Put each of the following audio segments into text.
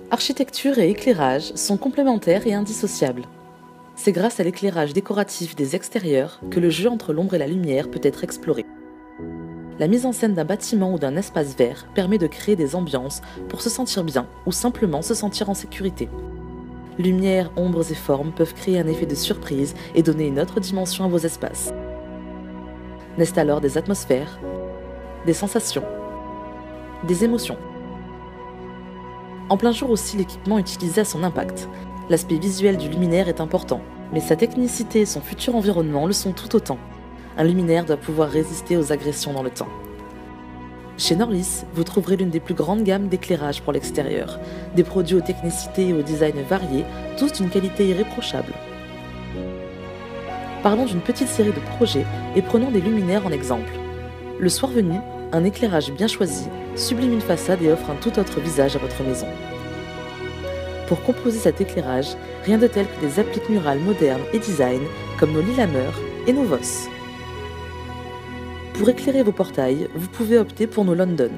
Architecture et éclairage sont complémentaires et indissociables. C'est grâce à l'éclairage décoratif des extérieurs que le jeu entre l'ombre et la lumière peut être exploré. La mise en scène d'un bâtiment ou d'un espace vert permet de créer des ambiances pour se sentir bien ou simplement se sentir en sécurité. Lumière, ombres et formes peuvent créer un effet de surprise et donner une autre dimension à vos espaces. Naissent alors des atmosphères, des sensations, des émotions. En plein jour aussi, l'équipement utilisé a son impact. L'aspect visuel du luminaire est important, mais sa technicité et son futur environnement le sont tout autant. Un luminaire doit pouvoir résister aux agressions dans le temps. Chez Norlis, vous trouverez l'une des plus grandes gammes d'éclairage pour l'extérieur, des produits aux technicités et au design variés, tous d'une qualité irréprochable. Parlons d'une petite série de projets et prenons des luminaires en exemple. Le soir venu, un éclairage bien choisi sublime une façade et offre un tout autre visage à votre maison. Pour composer cet éclairage, rien de tel que des appliques murales modernes et design comme nos Lillehammer et nos Voss. Pour éclairer vos portails, vous pouvez opter pour nos London.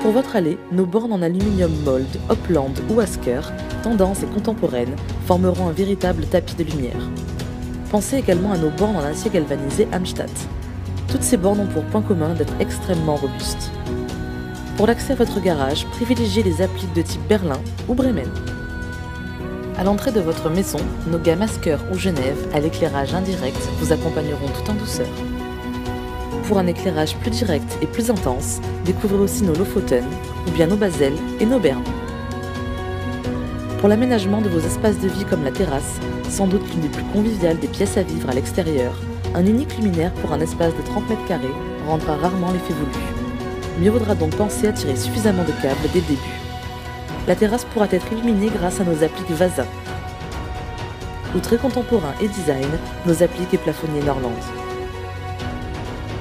Pour votre allée, nos bornes en aluminium mold, Hopland ou Asker, tendance et contemporaines, formeront un véritable tapis de lumière. Pensez également à nos bornes en acier galvanisé Amstatt. Toutes ces bornes ont pour point commun d'être extrêmement robustes. Pour l'accès à votre garage, privilégiez les appliques de type Berlin ou Bremen. À l'entrée de votre maison, nos gammes Asker ou Genève, à l'éclairage indirect, vous accompagneront tout en douceur. Pour un éclairage plus direct et plus intense, découvrez aussi nos Lofoten, ou bien nos Basel et nos Bern. Pour l'aménagement de vos espaces de vie comme la terrasse, sans doute l'une des plus conviviales des pièces à vivre à l'extérieur, un unique luminaire pour un espace de 30 mètres carrés rendra rarement l'effet voulu. Mieux vaudra donc penser à tirer suffisamment de câbles dès le début. La terrasse pourra être illuminée grâce à nos appliques Vasa. Ou très contemporain et design, nos appliques et plafonniers Norland.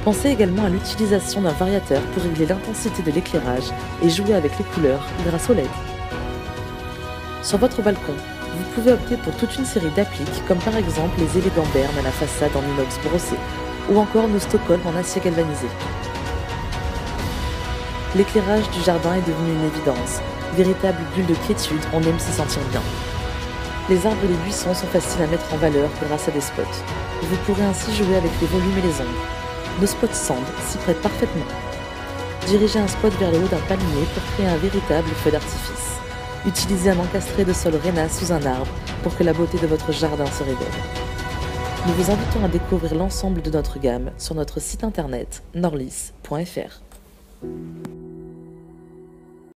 Pensez également à l'utilisation d'un variateur pour régler l'intensité de l'éclairage et jouer avec les couleurs grâce au LED. Sur votre balcon, vous pouvez opter pour toute une série d'appliques comme par exemple les élégants Bern à la façade en inox brossé ou encore nos Stockholm en acier galvanisé. L'éclairage du jardin est devenu une évidence. Véritable bulle de quiétude, on aime s'y sentir bien. Les arbres et les buissons sont faciles à mettre en valeur grâce à des spots. Vous pourrez ainsi jouer avec les volumes et les ombres. Nos spots sand s'y prêtent parfaitement. Dirigez un spot vers le haut d'un palmier pour créer un véritable feu d'artifice. Utilisez un encastré de sol Réna sous un arbre pour que la beauté de votre jardin se révèle. Nous vous invitons à découvrir l'ensemble de notre gamme sur notre site internet norlis.fr.